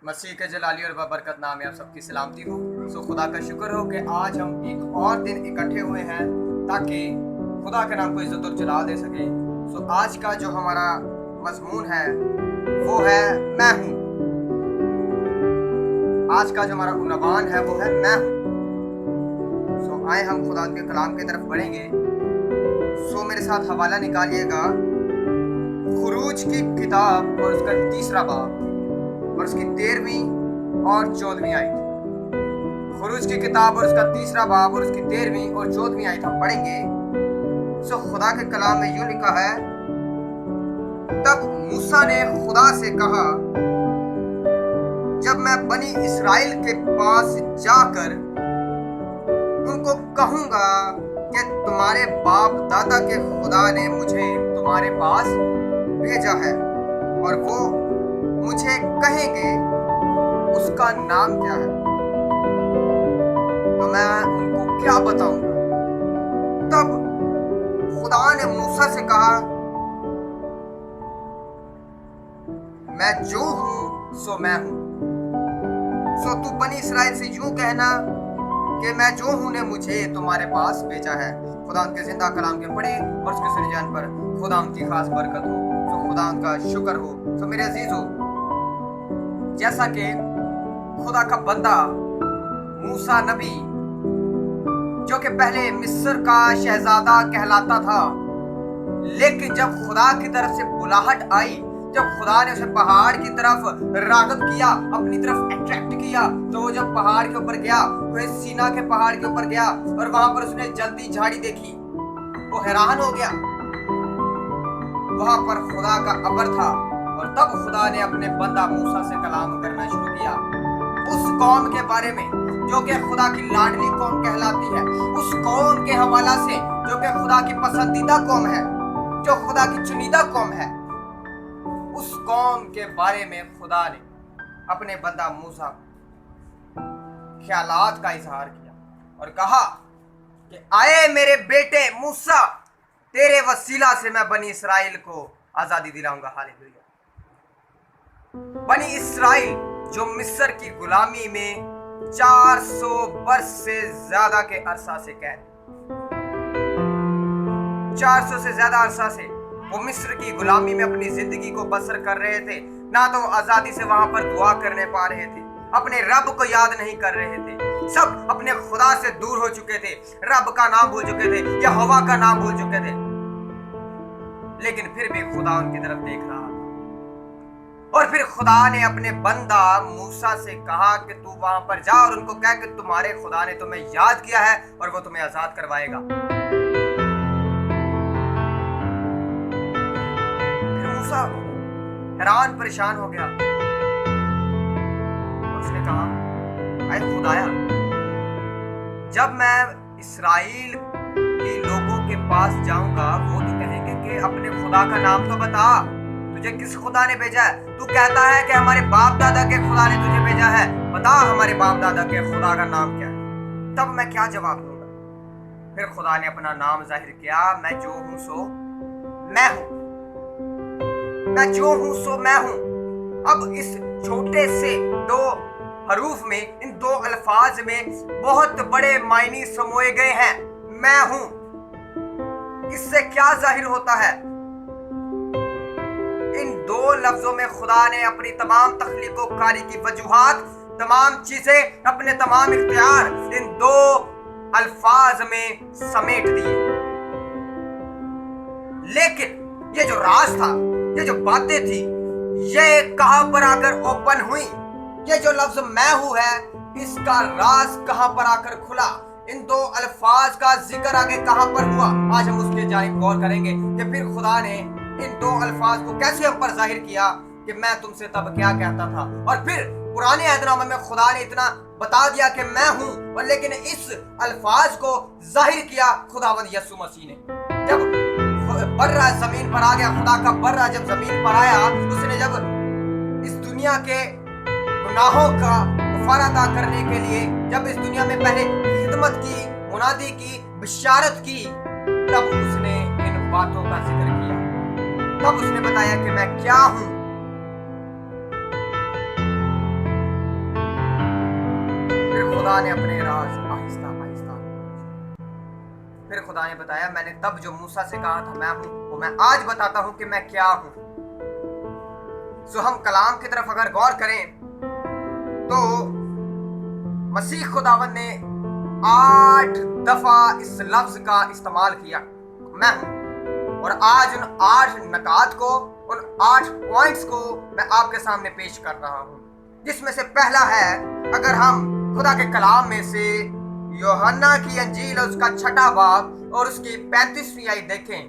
मसीह के जलाली और बरकत नाम में आप सबकी सलामती हो। सो खुदा का शुक्र हो कि आज हम एक और दिन इकट्ठे हुए हैं ताकि खुदा के नाम को इज्जत और जलाल दे सके। सो आज का जो हमारा मजमून है वो है मैं हूँ। आज का जो हमारा उन्वान है वो है मैं हूँ। सो आए हम खुदा के कलाम की तरफ बढ़ेंगे। सो मेरे साथ हवाला निकालिएगा खुरूज की किताब और उसका 3रा बाब और उसकी 13वीं और 14वीं आयत। खुरूज की किताब और उसका 3रा बाब और उसकी 13वीं और 14वीं आयत हम पढ़ेंगे। सो खुदा के कलाम में यूं लिखा है, तब मूसा ने खुदा से कहा, जब मैं बनी इस्राएल के पास जाकर उनको कहूंगा कि तुम्हारे बाप दादा के खुदा ने मुझे तुम्हारे पास भेजा है और वो मुझे कहेंगे उसका नाम क्या है, तो मैं उनको क्या बताऊंगा। तब खुदा ने मूसा से कहा, मैं जो हूं सो मैं हूं। सो तू बनी इस्राएल से यूं कहना कि मैं जो हूं ने मुझे तुम्हारे पास भेजा है। खुदा के जिंदा कलाम के पढ़े और उसके सुने जान पर खुदा की खास बरकत हो। तो खुदा का शुक्र हो। तो मेरे अजीज हो, जैसा कि खुदा का बंदा मूसा नबी जो कि पहले मिस्र का शहजादा कहलाता था, लेकिन जब खुदा की तरफ से बुलाहट आई, जब खुदा ने उसे पहाड़ की तरफ राग़िब किया, अपनी तरफ अट्रैक्ट किया, तो वो जब पहाड़ के ऊपर गया, वो सीना के पहाड़ के ऊपर गया और वहां पर उसने जलती झाड़ी देखी, वो हैरान हो गया। वहां पर खुदा का अबर था और तब खुदा ने अपने बंदा मूसा से कलाम करना शुरू किया उस कौम के बारे में जो कि खुदा की लाडली कौम कहलाती है, उस कौम के हवाला से जो कि खुदा की पसंदीदा कौम है, जो खुदा की चुनीदा कौम है। उस कौम के बारे में खुदा ने अपने बंदा मूसा ख्यालात का इजहार किया और कहा कि आए मेरे बेटे मूसा, तेरे वसीला से मैं बनी इस्राएल को आजादी दिलाऊंगा। हालेलुया। बनी इस्राएल जो मिस्र की गुलामी में 400 वर्ष से ज्यादा के अरसा से कैद, 400 से ज्यादा अरसा से वो मिस्र की गुलामी में अपनी जिंदगी को बसर कर रहे थे। ना तो आजादी से वहां पर दुआ करने पा रहे थे, अपने रब को याद नहीं कर रहे थे, सब अपने खुदा से दूर हो चुके थे, रब का नाम भूल चुके थे, यहोवा का नाम भूल चुके थे। लेकिन फिर भी खुदा उनकी तरफ देख रहा था और फिर खुदा ने अपने बंदा मूसा से कहा कि तू वहां पर जा और उनको कह कि तुम्हारे खुदा ने तुम्हें याद किया है और वो तुम्हें आजाद करवाएगा। फिर मूसा हैरान परेशान हो गया। उसने कहा, ऐ खुदाया, जब मैं इस्राएल के लोगों के पास जाऊंगा वो तो कहेंगे कि अपने खुदा का नाम तो बता, तुझे किस खुदा ने भेजा है। तू कहता है कि हमारे बाप दादा के खुदा ने तुझे भेजा है, बता हमारे बाप दादा के खुदा का नाम क्या है। तब मैं क्या जवाब दूंगा। फिर खुदा ने अपना नाम जाहिर किया, मैं जो हूं सो मैं हूं, मैं जो हूं सो मैं हूं। अब इस छोटे से 2 हरूफ में, इन 2 अल्फाज में बहुत बड़े मायने समोए गए हैं। मैं हूं, इससे क्या जाहिर होता है। इन 2 लफ्जों में खुदा ने अपनी तमाम तख्लीक़ोकारी की वजूहात, तमाम चीजें, अपने तमाम इख्तियार इन 2 अल्फाज में समेट दिए। लेकिन ये जो राज था, ये जो बातें थी, ये कहां पर आकर ओपन हुई। ये जो लफ्ज मैं हूं है, इसका राज कहां पर आकर खुला। इन 2 अल्फाज का जिक्र आगे कहां पर हुआ। आज हम उसके जानिब गौर करेंगे कि फिर खुदा ने इन 2 अल्फाज को कैसे हम पर जाहिर किया कि मैं तुमसे तब क्या कहता था। और फिर पुराने अहदनामे में खुदा ने इतना बता दिया कि मैं हूं, और लेकिन इस अल्फाज को जाहिर किया खुदावंद यीशु मसीह ने। जब बर्रा जमीन पर आ गया, खुदा का बर्रा जब जमीन पर आया, उसने जब इस दुनिया के गुनाहों का कफारा अदा करने के लिए जब इस दुनिया में पहले खिदमत की, मुनादी की, बिशारत की, तब उसने इन बातों का जिक्र किया। तब उसने बताया कि मैं क्या हूं। खुदा ने अपने राज आहिस्ता आहिस्ता। फिर खुदा ने बताया, मैंने तब जो मूसा से कहा था मैं हूं, वो मैं आज बताता हूं कि मैं क्या हूं। सो हम कलाम की तरफ अगर गौर करें तो मसीह खुदावन ने 8 दफा इस लफ्ज का इस्तेमाल किया, मैं हूं। और आज उन 8 नकात को, उन 8 पॉइंट्स को मैं आपके सामने पेश कर रहा हूं, जिसमें से पहला है, अगर हम खुदा के कलाम में से यूहन्ना की अंजील और उसका 6वां बाब और उसकी 35वीं आयत देखें।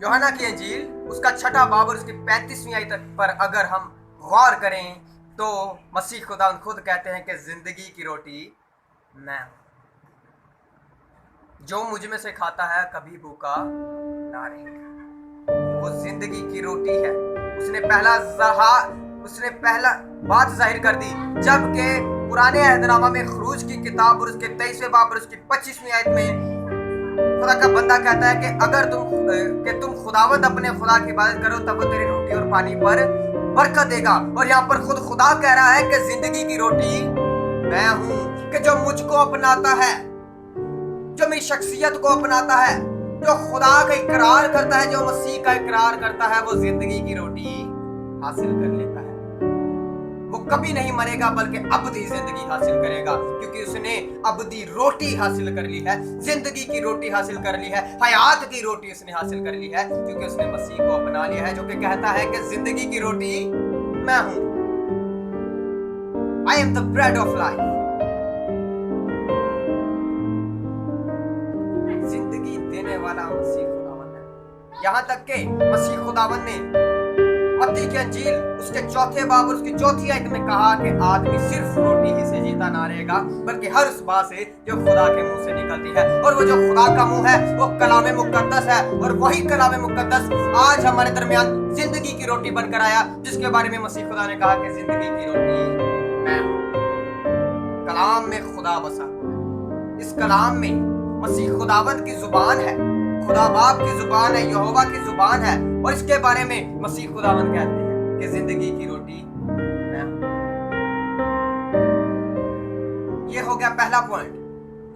यूहन्ना की अंजील उसका 6वां बाब और उसकी 35वीं आयत पर अगर हम गौर करें तो मसीह खुदा खुद कहते हैं कि जिंदगी की रोटी मैं हूं, जो मुझ में से खाता है कभी भूखा ना रहेगा। वो जिंदगी की रोटी है। उसने पहला बात जाहिर कर दी, जबकि पुराने अहदनामा में खरूज की किताब और उसके 23वें बाब और उसकी 25वीं आयत में खुदा का बंदा कहता है कि अगर तुम खुदावंद अपने खुदा की इबादत करो तब वो तेरी रोटी और पानी पर बरकत देगा। और यहाँ पर खुद खुदा कह रहा है कि जिंदगी की रोटी मैं हूं, कि जो मुझको अपनाता है, जो मेरी शख्सियत को अपनाता है, जो खुदा का इकरार करता है, जो मसीह का इकरार करता है, वो जिंदगी की रोटी हासिल कर लेता है। वो कभी नहीं मरेगा बल्कि अबदी जिंदगी हासिल करेगा, क्योंकि उसने अबदी रोटी हासिल कर ली है, जिंदगी की रोटी हासिल कर ली है, हयात की रोटी उसने हासिल कर ली है, क्योंकि उसने मसीह को अपना लिया है, जो कि कहता है कि जिंदगी की रोटी मैं हूं। I am the bread of life। जिंदगी देने वाला मसीह खुदावन है। यहां तक के मसीह खुदावन ने मत्ती की अंजील उसके 4वें बाब और उसकी 4वीं आयत में कहा कि आदमी सिर्फ रोटी ही से जीता ना रहेगा, बल्कि हर उस बात से जो खुदा के मुंह से निकलती है। और वो जो खुदा का मुंह है वो कलाम मुकद्दस है, और वही कलाम मुकद्दस आज हमारे दरमियान जिंदगी की रोटी बनकर आया, जिसके बारे में मसीह खुदा ने कहा कि जिंदगी की रोटी मैं हूं। कलाम में खुदा बसा, इस कलाम में मसीह खुदावंद की जुबान है, खुदा बाप की जुबान है, यहोवा की जुबान है, और इसके बारे में मसीह खुदावंद कहते हैं कि जिंदगी की रोटी मैं हूं। ये हो गया पहला पॉइंट,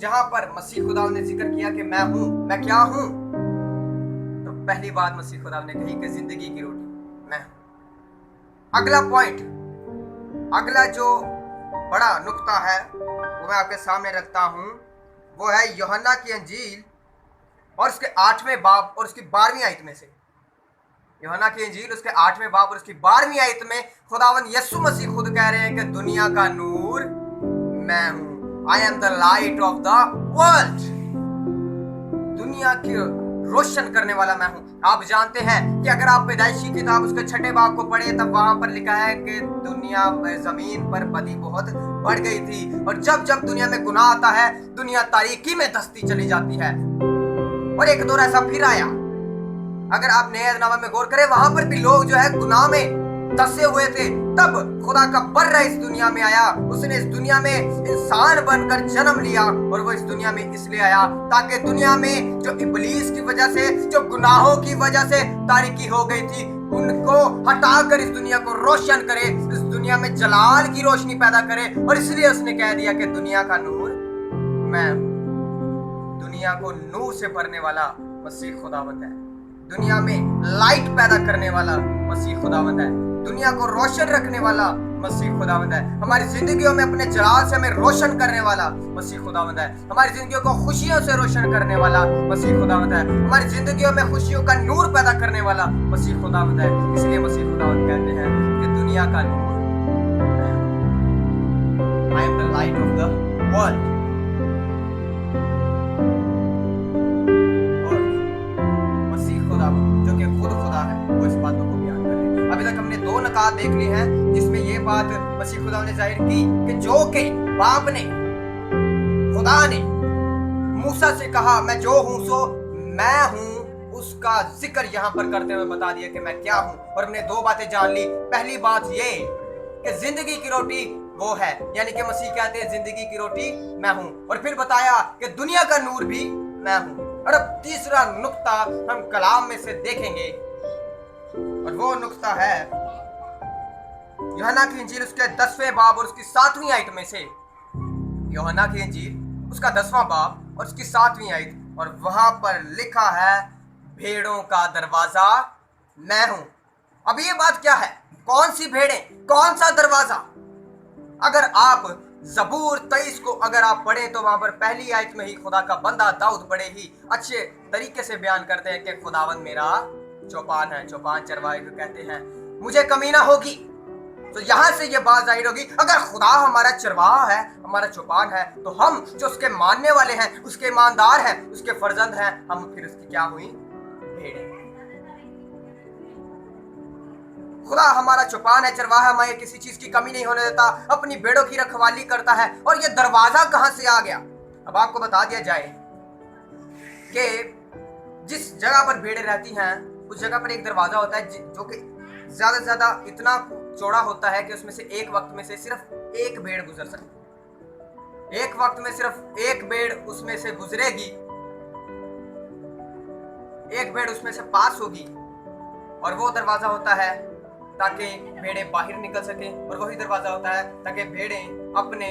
जहां पर मसीह खुदावंद ने जिक्र किया कि मैं हूं, मैं क्या हूं। तो पहली बात मसीह खुदावंद ने कही कि जिंदगी की रोटी मैं हूं। अगला पॉइंट, अगला जो बड़ा नुक्ता है वो मैं आपके सामने रखता हूं, वो है यूहन्ना की अंजील और उसके 8वें बाब और उसकी 12वीं आयत में से। यूहन्ना की अंजील उसके 8वें बाब और उसकी 12वीं आयत में खुदावंद यीशु मसीह खुद कह रहे हैं कि दुनिया का नूर मैं हूं। I am the light of the world. दुनिया की रोशन करने वाला मैं हूं। आप जानते हैं कि अगर आप पैदाइशी किताब उसके 6वें बाब को पढ़े तब वहां पर लिखा है कि दुनिया जमीन पर बदी बहुत बढ़ गई थी, और जब जब दुनिया में गुनाह आता है दुनिया तारीकी में धंसती चली जाती है। और एक दौर ऐसा फिर आया, अगर आप नए अहदनामा में गौर करें वहां पर भी लोग जो है गुनाह में धंसे हुए थे, तब खुदा का बर्रा इस दुनिया में आया। उसने इस दुनिया में इंसान बनकर जन्म लिया, और वो इस दुनिया में इसलिए आया ताकि दुनिया में जो इब्लीस की वजह से, जो गुनाहों की वजह से तारीकी हो गई थी, उनको हटाकर इस दुनिया को रोशन करे, इस दुनिया में जलाल की रोशनी पैदा करे। और इसलिए उसने कह दिया कि दुनिया का नूर मैं हूं। दुनिया को नूर से भरने वाला मसीह खुदावंद है, दुनिया में लाइट पैदा करने वाला मसीह खुदावंद है, दुनिया को रोशन रखने वाला मसीह खुदावंद है, हमारी जिंदगियों में अपने जलाल से हमें रोशन करने वाला मसीह खुदावंद है, हमारी जिंदगियों को खुशियों से रोशन करने वाला मसीह खुदावंद है, हमारी जिंदगियों में खुशियों का नूर पैदा करने वाला मसीह खुदावंद है। इसलिए मसीह खुदावंद कहते हैं कि दुनिया का नूर I am the light of the world। जो कि खुद खुदा है वो इस बातों को बयान कर रहे हैं। अभी तक हमने 2 नकात देख ली हैं जिसमें ये बात मसीह खुदा ने जाहिर की कि जो कि बाप ने, खुदा ने मूसा से कहा मैं जो हूं सो मैं हूं, उसका जिक्र यहाँ पर करते हुए बता दिया कि मैं क्या हूं। और हमने 2 बातें जान ली। पहली बात ये कि जिंदगी की रोटी वो है, यानी कि मसीह कहते हैं जिंदगी की रोटी मैं हूं, और फिर बताया कि दुनिया का नूर भी मैं हूं। और अब तीसरा नुक्ता हम कलाम में से देखेंगे, और वो नुक्ता है यूहन्ना की इंजील उसके 10वें बाब और उसकी 7वीं आयत में से, यूहन्ना की इंजील उसका 10वां बाब और उसकी 7वीं आयत, और वहां पर लिखा है भेड़ों का दरवाजा मैं हूं। अब ये बात क्या है? कौन सी भेड़ें, कौन सा दरवाजा? अगर आप ज़बूर 23 को अगर आप पढ़ें तो वहां पर पहली आयत में ही खुदा का बंदा दाऊद बड़े ही अच्छे तरीके से बयान करते हैं कि खुदावन मेरा चौपान है। चौपान चरवाहे को कहते हैं, मुझे कमी ना होगी। तो यहां से ये बात जाहिर होगी, अगर खुदा हमारा चरवाहा है, हमारा चौपान है, तो हम जो उसके मानने वाले हैं, उसके ईमानदार हैं, उसके फर्जंद हैं, हम फिर उसकी क्या हुई? भेड़ें। खुदा हमारा चौपान है, चरवाहा, हमें किसी चीज की कमी नहीं होने देता, अपनी भेड़ों की रखवाली करता है। और ये दरवाजा कहां से आ गया? अब आपको बता दिया जाए कि जिस जगह पर भेड़ें रहती हैं उस जगह पर एक दरवाजा होता है जो कि ज्यादा से ज्यादा इतना चौड़ा होता है कि उसमें से एक वक्त में से सिर्फ एक भेड़ गुजर सकती है। एक वक्त में सिर्फ एक भेड़ उसमें से गुजरेगी, एक भेड़ उसमें से पास होगी, और वो दरवाजा होता है ताकि भेड़ें बाहर निकल सकें, और वही दरवाजा होता है ताकि भेड़ें अपने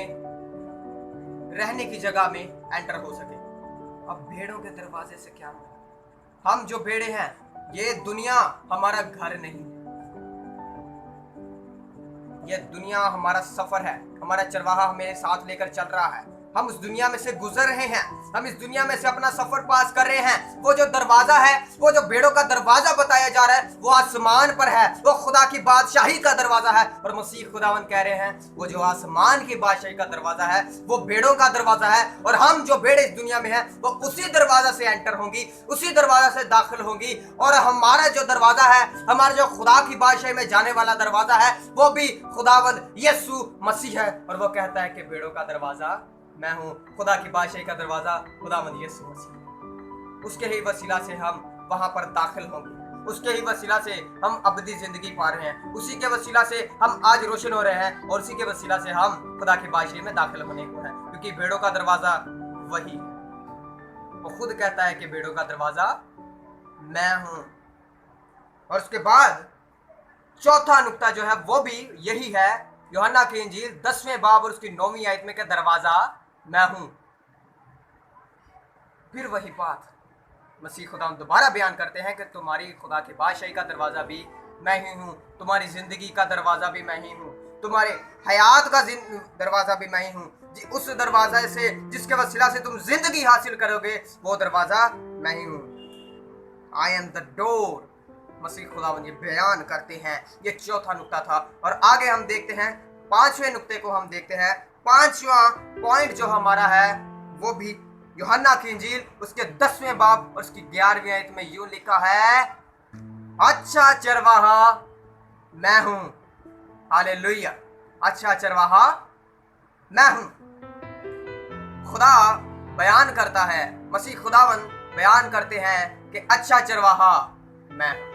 रहने की जगह में एंटर हो सके। अब भेड़ों के दरवाजे से क्या मतलब? हम जो भेड़ें हैं, ये दुनिया हमारा घर नहीं, ये दुनिया हमारा सफर है। हमारा चरवाहा हमें साथ लेकर चल रहा है, हम उस दुनिया में से गुजर रहे हैं, हम इस दुनिया में से अपना सफर पास कर रहे हैं। वो जो दरवाजा है, वो जो भेड़ों का दरवाजा बताया जा रहा है, वो आसमान पर है, वो खुदा की बादशाही का दरवाजा है। और मसीह खुदावन कह रहे हैं वो जो आसमान की बादशाही का दरवाजा है वो भेड़ों का दरवाजा है, और हम जो भेड़ें इस दुनिया में हैं वो उसी दरवाजा से एंटर होंगी, उसी दरवाजा से दाखिल होंगी। और हमारा जो दरवाजा है, हमारा जो खुदा की बादशाही में जाने वाला दरवाजा है, वो भी खुदावन यीशु मसीह है। और वो कहता है कि भेड़ों का दरवाजा मैं हूं, खुदा की बादशाही का दरवाजा खुदावंद यीशु मसीह। उसके ही वसीला से हम वहां पर दाखिल होंगे, उसके ही वसीला से हम अबदी जिंदगी पा रहे हैं, उसी के वसीला से हम आज रोशन हो रहे हैं, और उसी के वसीला से हम खुदा की बादशाही में दाखिल होने को हैं, क्योंकि भेड़ों का दरवाजा वही है। वो खुद कहता है कि भेड़ों का दरवाजा मैं हूं। और उसके बाद चौथा नुक्ता जो है वो भी यही है, यूहन्ना की इंजील 10वें बाब और उसकी 9वीं आयत में, कि दरवाजा मैं हूं। फिर वही बात मसीह खुदा दोबारा बयान करते हैं कि तुम्हारी खुदा की बादशाही का दरवाजा भी मैं ही हूं, तुम्हारी जिंदगी का दरवाजा भी मैं ही हूं, तुम्हारे हयात का दरवाजा भी मैं ही हूं। उस दरवाजा से जिसके वसीला से तुम जिंदगी हासिल करोगे, वो दरवाजा मैं ही हूं। आई एम द डोर, मसीह खुदावन ये बयान करते हैं। ये चौथा नुक्ता था। और आगे हम देखते हैं 5वें नुक्ते को, हम देखते हैं 5वां पॉइंट जो हमारा है वो भी यूहन्ना की इंजील उसके 10वें बाब और उसकी 11वीं आयत में यूं लिखा है, अच्छा चरवाहा मैं हूं। हालेलुया, अच्छा चरवाहा मैं हूं। खुदा बयान करता है, मसीह खुदावन बयान करते हैं कि अच्छा चरवाहा मैं हूं।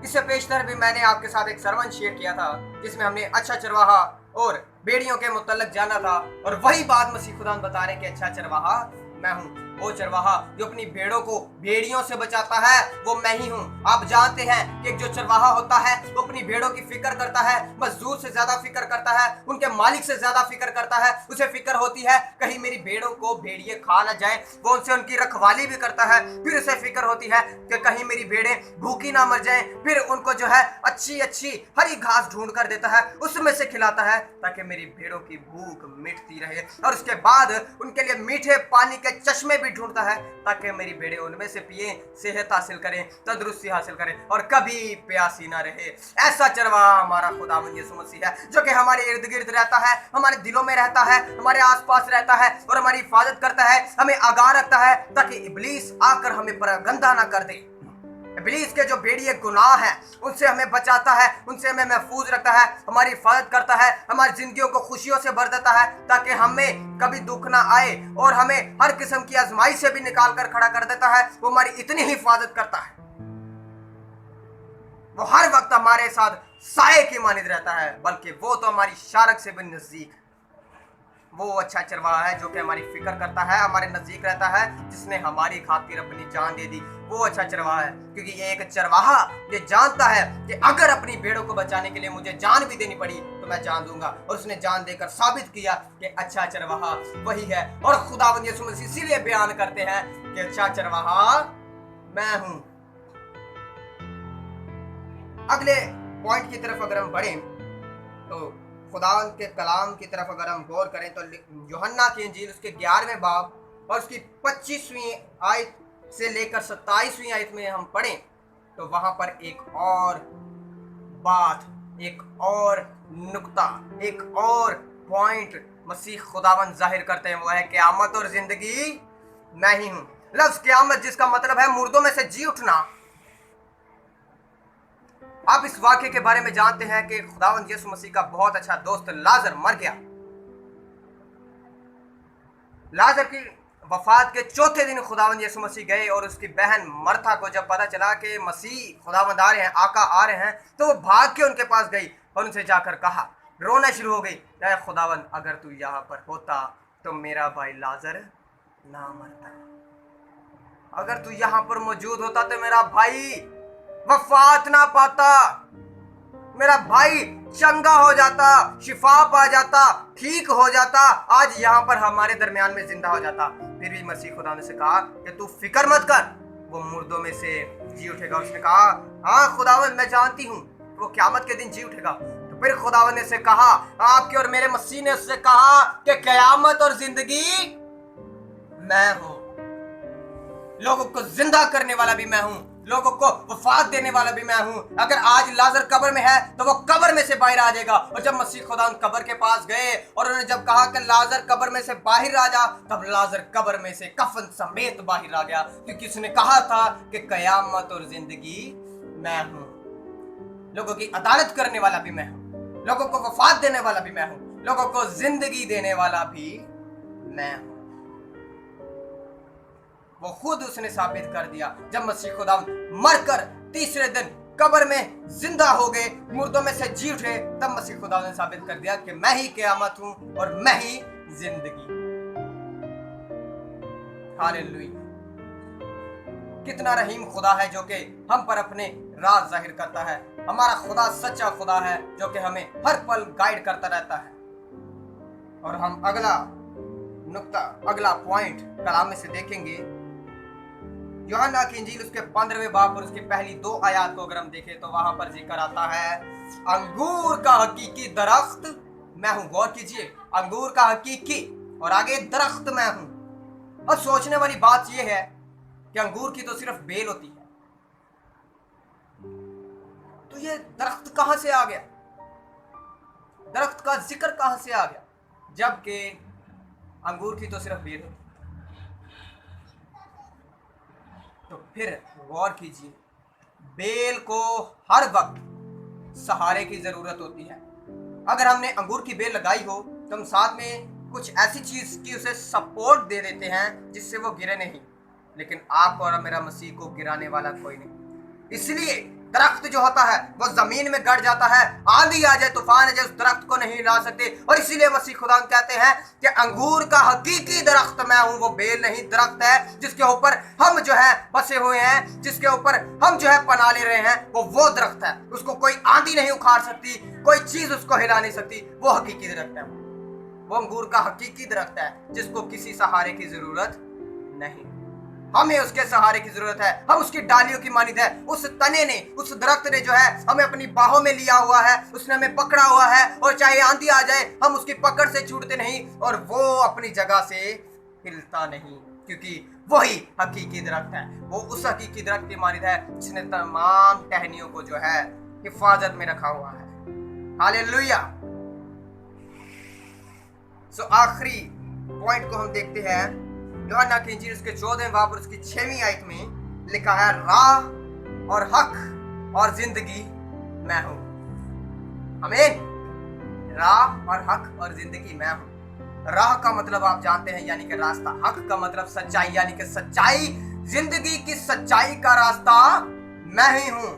इससे पेशतर भी मैंने आपके साथ एक सरमन शेयर किया था जिसमें हमने अच्छा चरवाहा और बेड़ियों के मुतल्लक जाना था, और वही बात मसीह खुदा बता रहे कि अच्छा चरवाहा मैं हूं। वो चरवाहा जो अपनी भेड़ों को भेड़ियों से बचाता है वो मैं ही हूं। आप जानते हैं कि जो चरवाहा होता है वो अपनी भेड़ों की फिक्र करता है, मजदूर से ज्यादा फिक्र करता है, उनके मालिक से ज्यादा फिक्र करता है। उसे फिक्र होती है कहीं मेरी भेड़ों को भेड़िए खा ना जाए, वो उनसे उनकी रखवाली भी करता है। फिर उसे फिक्र होती है कि कहीं मेरी भेड़ें भूखी ना मर जाएं, फिर उनको जो है अच्छी अच्छी हरी घास ढूंढ कर देता है, उसमें से खिलाता है ताकि मेरी भेड़ों की भूख मिटती रहे। और उसके बाद उनके लिए मीठे पानी के चश्मे भी ढूंढता है ताकि मेरी भेड़ें उनमें से पिए, सेहत हासिल करें, तंदुरुस्ती हासिल करें और कभी प्यासी ना रहे। ऐसा चरवाहा हमारा खुदावंद यीशु मसीह है जो कि हमारे इर्द गिर्द रहता है, हमारे दिलों में रहता है, हमारे आसपास रहता है और हमारी हिफाजत करता है, हमें आगाह रखता है ताकि इब्लीस आकर हमें परगंदा ना कर दे। इब्लीस के जो भेड़िए गुनाह है उनसे हमें बचाता है, उनसे हमें महफूज रखता है, हमारी हिफाजत करता है, हमारी जिंदगियों को खुशियों से भर देता है ताकि हमें कभी दुख ना आए, और हमें हर किस्म की आजमाइश से भी निकाल कर खड़ा कर देता है। वो हमारी इतनी हिफाजत करता है, वो हर वक्त हमारे साथ साए की मानिद रहता है, बल्कि वो तो हमारी शारक से भी नजदीक है। वो अच्छा चरवाहा है जो कि हमारी फिक्र करता है, हमारे नजदीक रहता है, जिसने हमारी खातिर अपनी जान दे दी। वो अच्छा चरवाहा है, क्योंकि ये एक चरवाहा ये जानता है कि अगर अपनी भेड़ों को बचाने के लिए मुझे जान भी देनी पड़ी तो मैं जान दूंगा। और उसने जान देकर साबित किया कि अच्छा चरवाहा वही है। और खुदावंद यीशु मसीह इसीलिए बयान करते हैं कि अच्छा चरवाहा मैं हूं। अगले पॉइंट की तरफ अगर हम बढ़ें तो खुदावंद के कलाम की तरफ अगर हम गौर करें तो यूहन्ना की इंजील उसके 11वें बाब और उसकी 25वीं आयत से लेकर 27वीं आयत में हम पढ़ें तो वहां पर एक और बात, एक और नुक्ता, एक और पॉइंट मसीह खुदावंद जाहिर करते हैं। वो है क़यामत और जिंदगी मैं ही हूं। लफ्ज़ क़यामत जिसका मतलब है मुर्दों में से जी उठना। आप इस वाक्य के बारे में जानते हैं कि खुदावंद यीशु मसीह का बहुत अच्छा दोस्त लाजर मर गया। लाजर की वफात के चौथे दिन खुदावंद यीशु मसीह गए और उसकी बहन मर्था को जब पता चला कि मसीह खुदावंद आ रहे हैं, आका आ रहे हैं, तो वो भाग के उनके पास गई और उनसे जाकर कहा, रोना शुरू हो गई, ऐ खुदावंद अगर तू यहाँ पर होता तो मेरा भाई लाजर ना मरता। अगर तू यहाँ पर मौजूद होता तो मेरा भाई वफात ना पाता, मेरा भाई चंगा हो जाता, शिफा पा जाता, ठीक हो जाता, आज यहाँ पर हमारे दरमियान में जिंदा हो जाता। फिर भी मसीह खुदा ने से कहा कि तू फिक्र मत कर, वो मुर्दों में से जी उठेगा। उसने कहा हाँ खुदावंद मैं जानती हूँ वो क़यामत के दिन जी उठेगा। तो फिर खुदावंद ने से कहा, आपके और मेरे मसीह ने उससे कहा कि क़यामत और जिंदगी मैं हूँ, लोगों को जिंदा करने वाला भी मैं हूँ, लोगों को वफात देने वाला भी मैं हूं। अगर आज लाजर कब्र में है तो वो कब्र में से बाहर आ जाएगा। और जब मसीह खुदा कब्र के पास गए और उन्होंने जब कहा कि लाजर कब्र में से बाहर आ जा, तब लाजर कब्र में से कफन समेत बाहर आ गया, क्योंकि उसने कहा था कि क़यामत और जिंदगी मैं हूं, लोगों की अदालत करने वाला भी मैं हूं, लोगों को वफात देने वाला भी मैं हूं, लोगों को जिंदगी देने वाला भी मैं हूं। वो खुद उसने साबित कर दिया। जब मसीह खुदा मरकर तीसरे दिन कब्र में जिंदा हो गए, मुर्दों में से जी उठे, तब मसीह खुदा ने साबित कर दिया कि मैं ही क़यामत हूं और मैं ही जिंदगी। हालेलुया। कितना रहीम खुदा है जो कि हम पर अपने राज जाहिर करता है। हमारा खुदा सच्चा खुदा है जो कि हमें हर पल गाइड करता रहता है। और हम अगला नुक्ता, अगला पॉइंट कलाम में से देखेंगे। यूहन्ना की इंजील उसके 15वें बाब और उसकी पहली 2 आयत को अगर हम देखें तो वहां पर जिक्र आता है, अंगूर का हकीकी दरख्त मैं हूं। गौर कीजिए, अंगूर का हकीकी और आगे दरख्त मैं हूं। और सोचने वाली बात यह है कि अंगूर की तो सिर्फ बेल होती है, तो ये दरख्त कहां से आ गया, दरख्त का जिक्र कहां से आ गया, जबकि अंगूर की तो सिर्फ बेल होती है। तो फिर गौर कीजिए, बेल को हर वक्त सहारे की जरूरत होती है। अगर हमने अंगूर की बेल लगाई हो तो हम साथ में कुछ ऐसी चीज की उसे सपोर्ट दे देते हैं जिससे वो गिरे नहीं, लेकिन आप और मेरा मसीह को गिराने वाला कोई नहीं। इसलिए दरख्त जो होता है वो जमीन में गड़ जाता है, आंधी आ जाए, तूफान आ जाए, उस दरख्त को नहीं हिला सकते। और इसीलिए मसीह खुदा कहते हैं कि अंगूर का हकीकी दरख्त मैं हूं, वो बेल नहीं दरख्त है जिसके ऊपर हम जो है बसे हुए हैं, जिसके ऊपर हम जो है पना ले रहे हैं, वो दरख्त है। उसको कोई आंधी नहीं उखाड़ सकती, कोई चीज उसको हिला नहीं सकती। वो हकीकी दरख्त है, वो अंगूर का हकीकी दरख्त है जिसको किसी सहारे की जरूरत नहीं। हमें उसके सहारे की जरूरत है। हम उसकी डालियों की मानिंद है। उस तने ने, उस दरख्त ने जो है हमें अपनी बाहों में लिया हुआ है, उसने हमें पकड़ा हुआ है, और चाहे आंधी आ जाए हम उसकी पकड़ से छूटते नहीं और वो अपनी जगह से हिलता नहीं, क्योंकि वही हकीकी दरख्त है। वो उस हकीकी दरख्त की मानिंद है जिसने तमाम टहनियों को जो है हिफाजत में रखा हुआ है। हालेलुया। सो आखिरी पॉइंट को हम देखते हैं। यूहन्ना की इंजील उसके 14वें बाब और उसकी 6वीं आयत में लिखा है, राह और हक और जिंदगी मैं हूं। आमीन। राह और हक और जिंदगी मैं हूं। राह का मतलब आप जानते हैं यानी कि रास्ता, हक का मतलब सच्चाई यानी कि सच्चाई, जिंदगी की सच्चाई का रास्ता मैं ही हूं।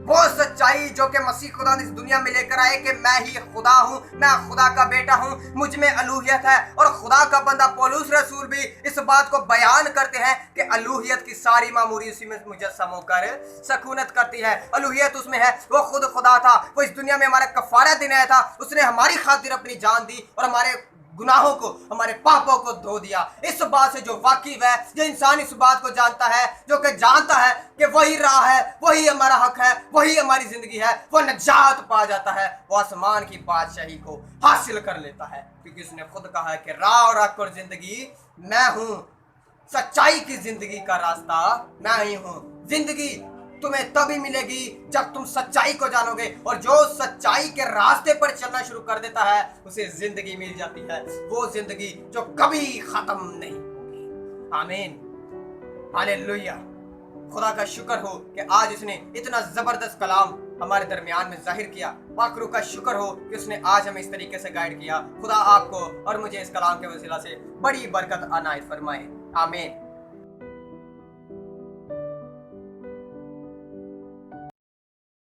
वो सच्चाई जो कि मसीह खुदा इस दुनिया में लेकर आए कि मैं ही खुदा हूँ, मैं खुदा का बेटा हूँ, मुझ में अलूहियत है। और खुदा का बंदा पौलुस रसूल भी इस बात को बयान करते हैं कि अलूहियत की सारी मामूरी उसी में मुजस्सम होकर सकूनत करती है। अलूहियत उसमें है, वो खुद खुदा था, वो इस दुनिया में हमारा कफारा देने आया था, उसने हमारी खातिर अपनी जान दी और हमारे गुनाहों को, हमारे पापों को धो दिया। इस बात से जो वाकिफ है, जो इंसान इस बात को जानता है, जो कि जानता है कि वही राह है, वही हमारा हक है, वही हमारी जिंदगी है, वो नजात पा जाता है, वो आसमान की बादशाही को हासिल कर लेता है, क्योंकि उसने खुद कहा है कि राह और हक और जिंदगी मैं हूँ, सच्चाई की जिंदगी का रास्ता मैं ही हूँ। जिंदगी तुम्हें तभी मिलेगी जब तुम सच्चाई को जानोगे, और जो सच्चाई के रास्ते पर चलना शुरू कर देता है उसे जिंदगी मिल जाती है, वो जिंदगी जो कभी खत्म नहीं होगी। आमीन, हालेलुया। खुदा का शुक्र हो कि आज उसने इतना जबरदस्त कलाम हमारे दरमियान में जाहिर किया। पाकरू का शुक्र हो कि उसने आज हमें इस तरीके से गाइड किया। खुदा आपको और मुझे इस कलाम के वसीला से बड़ी बरकत अनायत फरमाए। आमीन।